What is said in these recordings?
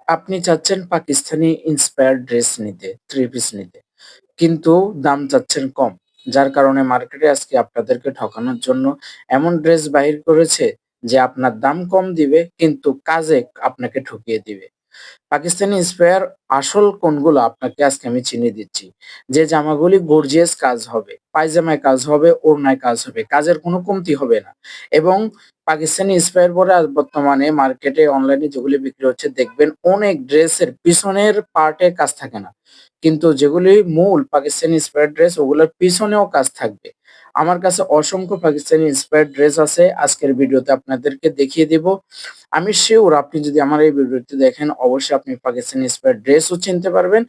আপনি চাচ্ছেন Pakistani inspired dress নিতে, থ্রি পিস নিতে। কিন্তু দাম চাচ্ছেন কম। যার কারণে মার্কেটে আজকে আপনাদেরকে ঠকানোর জন্য এমন ড্রেস বাহির করেছে যে আপনার দাম কম দিবে কিন্তু কাজে আপনাকে ঠকিয়ে দিবে। পাকিস্তানি ইন্সপায়ার আসল কোনগুলো আপনাকে আজকে আমি চিনিয়ে দিচ্ছি। যে জামাগুলি গর্জিয়াস কাজ হবে, পায়জামায় কাজ হবে, ওড়নায় কাজ হবে, কাজের কোনো কমতি হবে না। এবং পাকিস্তানি ইন্সপায়ার পরে আজ বর্তমানে মার্কেটে অনলাইনে যেগুলি বিক্রি হচ্ছে দেখবেন অনেক ড্রেসের পিছনের পার্টে কাজ থাকে না। কিন্তু যেগুলি মূল পাকিস্তানি ইন্সপায়ার্ড ড্রেস ওগুলোর পিছনেও কাজ থাকবে। আমার কাছে অসংখ্য পাকিস্তানি ইন্সপায়ার্ড ড্রেস আছে। আজকের ভিডিওতে আপনাদেরকে দেখিয়ে দিব। আমি সিউর আপনি যদি আমার এই ভিডিওটি দেখেন অবশ্যই আপনি পাকিস্তানি ইন্সপায়ার্ড ড্রেসও চিনতে পারবেন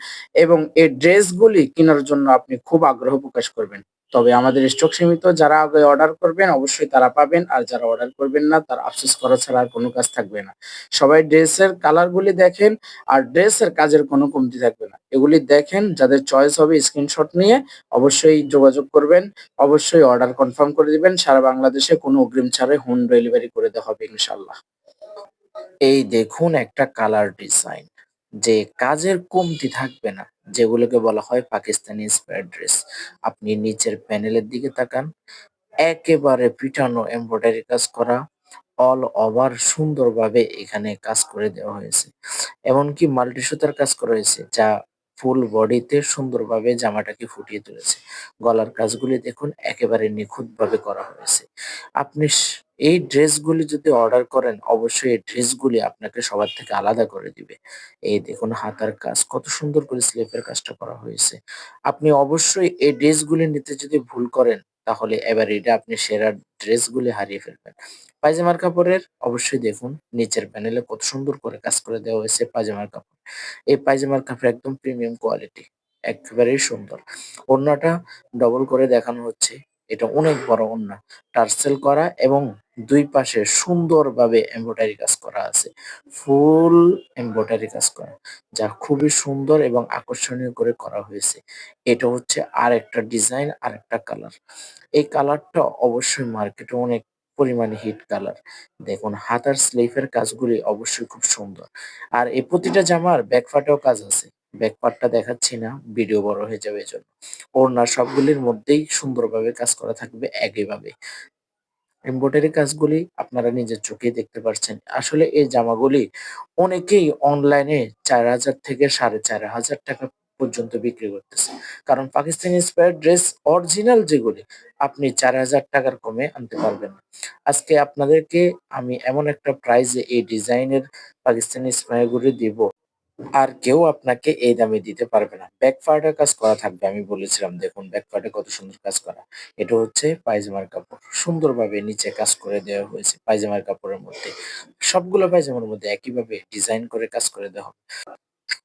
এবং এই ড্রেসগুলি কেনার জন্য আপনি খুব আগ্রহ প্রকাশ করবেন। তবে আমাদের স্টক সীমিত। যারা আগে অর্ডার করবেন অবশ্যই তারা পাবেন। আর যারা অর্ডার করবেন না তার আফসোস করা ছাড়া আর কোনো কাজ থাকবে না। সবাই ড্রেসের কালারগুলি দেখেন আর ড্রেসের কাজের কোনো কমতি থাকবে না। এগুলি দেখেন, যাদের চয়েস হবে স্ক্রিনশট নিয়ে অবশ্যই যোগাযোগ করবেন। অবশ্যই অর্ডার কনফার্ম করে দিবেন। সারা বাংলাদেশে কোনো অগ্রিম ছাড়াই হোম ডেলিভারি করে দেওয়া হবে ইনশাআল্লাহ। এই দেখুন একটা কালার ডিজাইন, যে কাজের কমতি থাকবে না, যেগুলোকে বলা হয় পাকিস্তানি ইন্সপায়ার্ড ড্রেস। আপনি নিচের প্যানেলের দিকে তাকান, একেবারে পিটানো এমব্রয়ডারি কাজ করা, অল ওভার সুন্দরভাবে এখানে কাজ করে দেওয়া হয়েছে। এমনকি মাল্টি সুতার কাজ করা হয়েছে যা ফুল বডিতে সুন্দরভাবে জামাটাকে ফুটিয়ে তুলেছে। গলার কাজগুলি দেখুন একেবারে নিখুঁতভাবে করা হয়েছে। আপনি এই ড্রেসগুলি যদি অর্ডার করেন অবশ্যই এই ড্রেসগুলি আপনাকে সবার থেকে আলাদা করে দিবে। এই দেখুন হাতার কাজ কত সুন্দর করে স্লিপের কাজটা করা হয়েছে। আপনি অবশ্যই এই ড্রেসগুলি নিতে যদি ভুল করেন তাহলে এবার এটা আপনি সেরা ড্রেসগুলি হারিয়ে ফেলবেন। পায়জামার কাপড়ের অবশ্যই দেখুন নিচের প্যানেলে কত সুন্দর করে কাজ করে দেওয়া হয়েছে পায়জামার কাপড়। এই পায়জামার কাপড় একদম প্রিমিয়াম কোয়ালিটি, একেবারেই সুন্দর। ওড়নাটা ডবল করে দেখানো হচ্ছে। এটা অনেক বড় ওড়না, টার্সেল করা এবং দুই পাশে সুন্দরভাবে এমব্রয়ডারি কাজ করা আছে। ফুল এমব্রয়ডারি কাজ করা, যা খুবই সুন্দর এবং আকর্ষণীয় করে করা হয়েছে। এটা হচ্ছে আরেকটা ডিজাইন, আরেকটা কালার। এই কালারটা অবশ্যই মার্কেটে অনেক পরিমাণে হিট কালার। দেখুন হাতার স্লিভের কাজগুলি অবশ্যই খুব সুন্দর। আর এই প্রতিটা জামার ব্যাক পার্টেও কাজ আছে। ব্যাক পার্টটা দেখাচ্ছি না, ভিডিও বড় হয়ে যাবে এজন্য। ওড়না সবগুলির মধ্যেই সুন্দরভাবে কাজ করা থাকবে একইভাবে। এমব্রয়ডারি কাজগুলি আপনারা নিজের চোখেই দেখতে পারছেন। আসলে এই জামাগুলি অনেকেই অনলাইনে ৪,০০০ থেকে ৳৪,৫০০ পর্যন্ত বিক্রি করতেছে। কারণ পাকিস্তানি ইন্সপায়ার্ড ড্রেস অরিজিনাল যেগুলি আপনি ৳৪,০০০ র কমে আনতে পারবেন না। আজকে আপনাদেরকে আমি এমন একটা প্রাইজে এই ডিজাইনের পাকিস্তানি ইন্সপায়ার গুলি দিব, আর কেউ আপনাকে এই দামে দিতে পারবে না। ব্যাক পার্টের কাজ করা থাকবে, আমি বলেছিলাম দেখুন ব্যাক পার্টে কত সুন্দর কাজ করা। এটা হচ্ছে পায়জামার কাপড়। সুন্দরভাবে নিচে কাজ করে দেওয়া হয়েছে পায়জামার কাপড়ের মধ্যে। সবগুলো পায়জামার মধ্যে একইভাবে ডিজাইন করে কাজ করে দেওয়া হবে।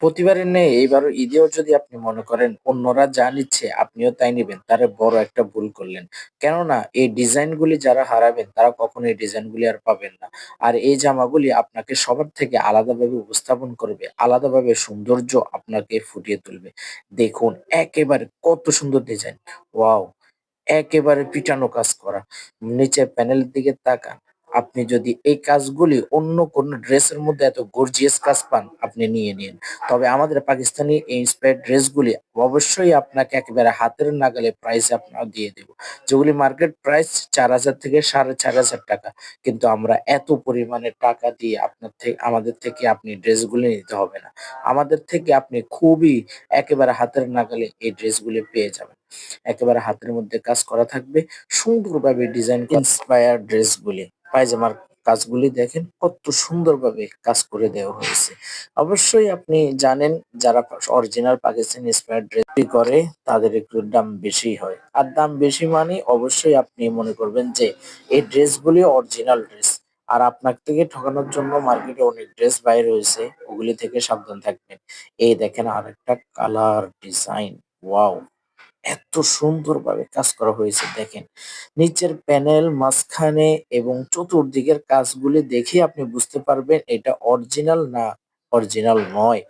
প্রতিবারের ন্যায় এইবারও ঈদেও যদি আপনি মনে করেন অন্যরা যা নিচ্ছে আপনিও তাই নিবেন, তাহলে বড় একটা ভুল করলেন। কেননা এই ডিজাইনগুলি যারা হারাবেন তারা কখনো এই ডিজাইনগুলি আর পাবেন না। আর এই জামাগুলি আপনাকে সবার থেকে আলাদাভাবে উপস্থাপন করবে, আলাদাভাবে সৌন্দর্য আপনাকে ফুটিয়ে তুলবে। দেখুন একেবারে কত সুন্দর ডিজাইন! ওয়াও! একেবারে পিটানো কাজ করা। নিচের প্যানেলের দিকে তাকান। আপনি যদি এই কাজগুলি অন্য কোনো ড্রেসের মধ্যে এত গর্জিয়াস কাজ পান, আপনি নিয়ে নিন। তবে আমাদের পাকিস্তানি এই ইন্সপায়ার্ড ড্রেসগুলি অবশ্যই আপনাকে একেবারে হাতের নাগালে প্রাইসে আপনার দিয়ে দেব। যেগুলি মার্কেট প্রাইস ৪,০০০ থেকে ৳৪,৫০০। কিন্তু আমরা এত পরিমাণে টাকা দিয়ে আমাদের থেকে আপনি ড্রেসগুলি নিতে হবে না। আমাদের থেকে আপনি খুবই একেবারে হাতের নাগালে এই ড্রেসগুলি পেয়ে যাবেন। একেবারে হাতের মধ্যে কাজ করা থাকবে। সুন্দরভাবে ডিজাইন ইন্সপায়ার ড্রেসগুলি। পায়জামার কাজগুলি দেখেন কত সুন্দরভাবে কাজ করে দেওয়া হয়েছে। অবশ্যই আপনি জানেন যারা অরিজিনাল পাকিস্তানি ইন্সপায়ার্ড ড্রেস বিক্রি করে তাদের একটু দাম বেশিই হয়। আর দাম বেশি মানে অবশ্যই আপনি মনে করবেন যে এই ড্রেসগুলি অরিজিনাল ড্রেস। আর আপনার থেকে ঠকানোর জন্য মার্কেটে অনেক ড্রেস বাইর হয়েছে, ওগুলি থেকে সাবধান থাকবেন। এই দেখেন আরেকটা কালার ডিজাইন, ওয়াও! এত সুন্দরভাবে কাজ করা হয়েছে দেখেন। নিচের প্যানেল, মাঝখানে এবং চতুর্দিকের কাজগুলি দেখেই আপনি বুঝতে পারবেন এটা অরিজিনাল না অরিজিনাল নয়।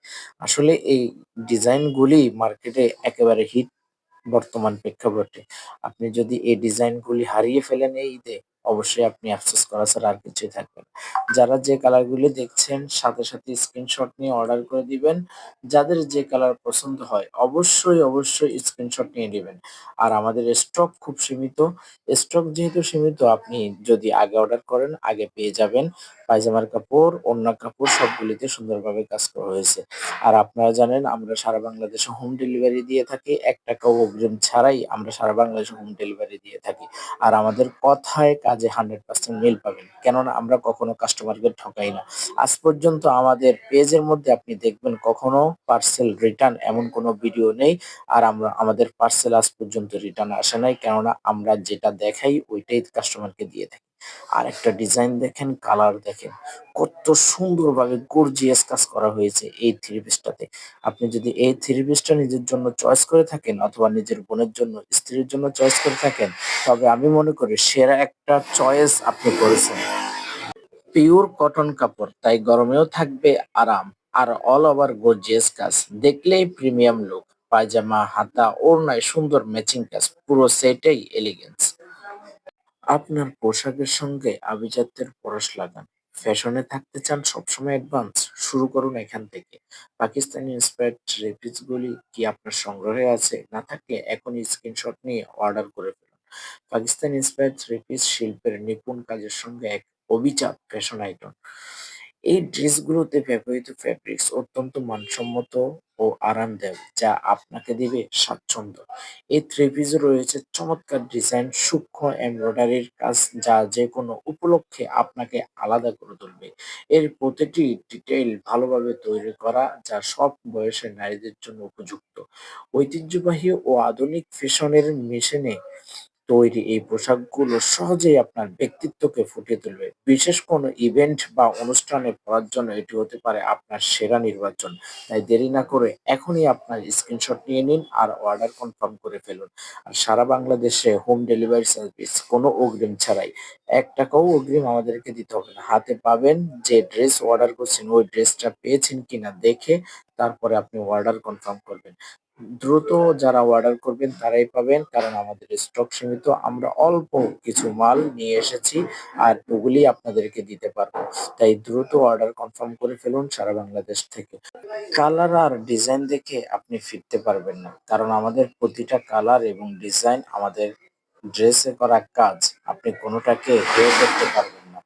আসলে এই ডিজাইনগুলি মার্কেটে একেবারে হিট বর্তমান প্রেক্ষাপটে। আপনি যদি এই ডিজাইনগুলি হারিয়ে ফেলেন এই ঈদে, অবশ্যই আপনি আফসোস করা ছাড়া আর কিছুই থাকবে না। যারা যে কালারগুলি দেখছেন সাথে, সাথে স্ক্রিনশট নিয়ে অর্ডার করে দিবেন। যাদের যে কালার পছন্দ হয় অবশ্যই স্ক্রিনশট নিয়ে নিবেন। আর আমাদের স্টক খুব সীমিত। স্টক যেহেতু সীমিত আপনি যদি আগে অর্ডার করেন আগে পেয়ে যাবেন। পায়জামার কাপড়, ওড়না কাপড় সবগুলিতে সুন্দরভাবে কাজ করা হয়েছে। আর আপনারা জানেন আমরা সারা বাংলাদেশে হোম ডেলিভারি দিয়ে থাকি। ৳১ অগ্রিম ছাড়াই আমরা সারা বাংলাদেশে হোম ডেলিভারি দিয়ে থাকি। আর আমাদের কথায় কাজে 100% মিল পাবেন। কেননা আমরা কখনো কাস্টমারকে ঠকাই না। আজ পর্যন্ত আমাদের পেজের মধ্যে আপনি দেখবেন কখনো পার্সেল রিটার্ন এমন কোনো ভিডিও নেই। আর আমাদের পার্সেল আজ পর্যন্ত রিটার্ন আসে নাই। কেননা আমরা যেটা দেখাই ওইটাই কাস্টমারকে দিয়ে থাকি। আরেকটা ডিজাইন দেখেন, কালার দেখেন। কত সুন্দরভাবে গর্জিয়াস কাজ করা হয়েছে এই থ্রি পিসটাতে। আপনি যদি এই থ্রি পিসটা নিজের জন্য চয়েস করে থাকেন অথবা নিজের বোনের জন্য, স্ত্রীর জন্য চয়েস করে থাকেন, তবে আমি মনে করি সেরা একটা চয়েস আপনি করেছেন। পিওর কটন কাপড়, তাই গরমেও থাকবে আরাম। আর অল ওভার গর্জিয়াস কাজ, দেখলেই প্রিমিয়াম লুক। পায়জামা, হাতা, ওড়নায় সুন্দর ম্যাচিং কাজ, পুরো সেটাই এলিগেন্স। আপনার পোশাকের সঙ্গে আভিজাত্যের পরশ লাগান। ফ্যাশনে থাকতে চান সবসময় অ্যাডভান্স? শুরু করুন এখান থেকে। পাকিস্তানি ইন্সপায়ার্ড থ্রি পিসগুলি কি আপনার সংগ্রহে আছে? না থাকলে এখনই স্ক্রিনশট নিয়ে অর্ডার করে ফেলুন। পাকিস্তানি ইন্সপায়ার্ড থ্রি পিস শিল্পের নিপুণ কাজের সঙ্গে এক অভিজাত ফ্যাশন আইটেম। এই ড্রেসগুলোতে ব্যবহৃত ফ্যাব্রিক্স অত্যন্ত মানসম্মত ও আরামদায়ক, যা আপনাকে দিবে স্বাচ্ছন্দ্য। এই থ্রি পিসে রয়েছে চমৎকার ডিজাইন, সূক্ষ্ম এমব্রয়ডারির কাজ, যা যেকোনো উপলক্ষে আপনাকে আলাদা করে তুলবে। এর প্রতিটি ডিটেইল ভালোভাবে তৈরি করা, যা সব বয়সের নারীদের জন্য উপযুক্ত। ঐতিহ্যবাহী ও আধুনিক ফ্যাশনের মিশেনে তৈরি এই পোশাকগুলো সহজেই আপনার ব্যক্তিত্বকে ফুটিয়ে তুলবে। বিশেষ কোনো ইভেন্ট বা অনুষ্ঠানে পরার জন্য এটি হতে পারে আপনার সেরা নির্বাচন। তাই দেরি না করে এখনই আপনার স্ক্রিনশট নিয়ে নিন আর অর্ডার কনফার্ম করে ফেলুন। আর সারা বাংলাদেশে হোম ডেলিভারি সার্ভিস, কোনো অগ্রিম ছাড়াই। ৳১ অগ্রিম আমাদেরকে দিতে হবে না। হাতে পাবেন, যে ড্রেস অর্ডার করছেন ওই ড্রেসটা পেয়েছেন কিনা দেখে তারপরে আপনি অর্ডার কনফার্ম করবেন। দ্রুত যারা অর্ডার করবেন তারাই পাবেন, কারণ আমাদের স্টক সীমিত। আমরা অল্প কিছু মাল নিয়ে এসেছি আর ওগুলি আপনাদেরকে দিতে পারবো। তাই দ্রুত অর্ডার কনফার্ম করে ফেলুন সারা বাংলাদেশ থেকে। কালার আর ডিজাইন দেখে আপনি ফিরতে পারবেন না, কারণ আমাদের প্রতিটা কালার এবং ডিজাইন আমাদের ড্রেসে করা কাজ, আপনি কোনোটাকে হেয় করতে পারবেন না।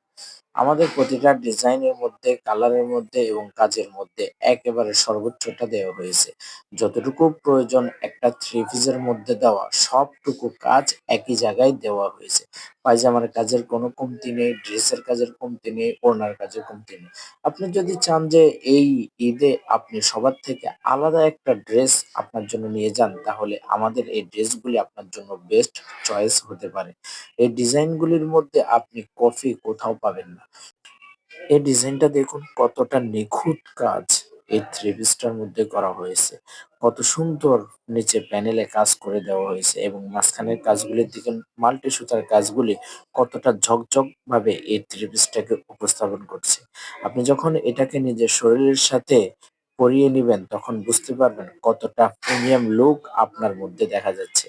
আমাদের প্রতিটা ডিজাইনের মধ্যে, কালারের মধ্যে এবং কাজের মধ্যে একেবারে সর্বোচ্চটা দেওয়া হয়েছে। যতটুকু প্রয়োজন একটা থ্রি পিসের মধ্যে দেওয়া, সবটুকু কাজ একই জায়গায় দেওয়া হয়েছে। পায়জামার কাজের কোনো কমতি নেই, ড্রেসের কাজের কমতি নেই, ওড়নার কাজের কমতি নেই। আপনি যদি চান যে এই ঈদে আপনি সবার থেকে আলাদা একটা ড্রেস আপনার জন্য নিয়ে যান, তাহলে আমাদের এই ড্রেসগুলি আপনার জন্য বেস্ট চয়েস হতে পারে। এই ডিজাইনগুলির মধ্যে আপনি কফি কোথাও পাবেন না। এই ডিজাইনটা দেখুন কতটা নিখুঁত কাজ এই থ্রি পিসটার মধ্যে করা হয়েছে। কত সুন্দর নিচে প্যানেলে কাজ করে দেওয়া হয়েছে এবং মাঝখানের কাজগুলির দিকে মাল্টি সুতার কাজগুলি কতটা ঝকঝকভাবে এই থ্রি পিসটাকে উপস্থাপন করছে। আপনি যখন এটাকে নিজের শরীরের সাথে পরিয়ে নিবেন তখন বুঝতে পারবেন কতটা প্রিমিয়াম লুক আপনার মধ্যে দেখা যাচ্ছে।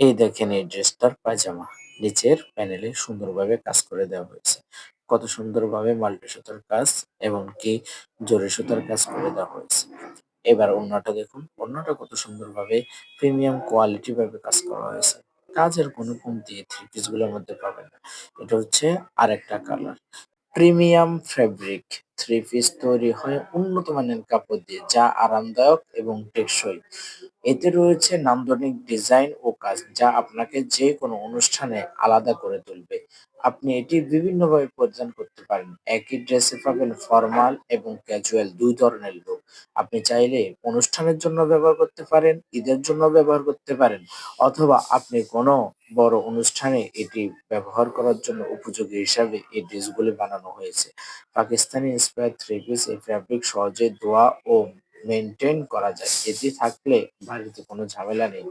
এই দেখেন এই ড্রেসটার পায়জামা। নিচের প্যানেলে সুন্দরভাবে কাজ করে দেওয়া হয়েছে। কত সুন্দরভাবে মাল্টি সুতার কাজ এবং কি জরি সুতার কাজ করে দেওয়া হয়েছে। এবার ওড়নাটা দেখুন, ওড়নাটা কত সুন্দরভাবে প্রিমিয়াম কোয়ালিটি ভাবে কাজ করা হয়েছে। কাজের কোনো কমতি এই থ্রি পিস গুলোর মধ্যে পাবেন না। এটা হচ্ছে আরেকটা colour. Premium fabric three piece তৈরি হয় উন্নত মানের কাপড় দিয়ে, যা আরামদায়ক এবং টেকসই। এতে রয়েছে নান্দনিক ডিজাইন ও কাজ, যা আপনাকে যে কোনো অনুষ্ঠানে আলাদা করে তুলবে। আপনি এটি বিভিন্নভাবে পরিধান করতে পারেন। একই ড্রেসে পাবেন ফরমাল এবং ক্যাজুয়াল ২ ধরনের লুক। আপনি চাইলে অনুষ্ঠানের জন্য ব্যবহার করতে পারেন, ঈদের জন্য ব্যবহার করতে পারেন, অথবা আপনি কোনো বড় অনুষ্ঠানে এটি ব্যবহার করার জন্য উপযোগী হিসাবে এই ড্রেসগুলি বানানো হয়েছে। পাকিস্তানি ইন্সপায়ার্ড থ্রি পিস এই ফ্যাব্রিক সহজে ধোয়া ও মেইনটেইন করা যায়। এটি থাকলে বাড়িতে কোনো ঝামেলা নেই।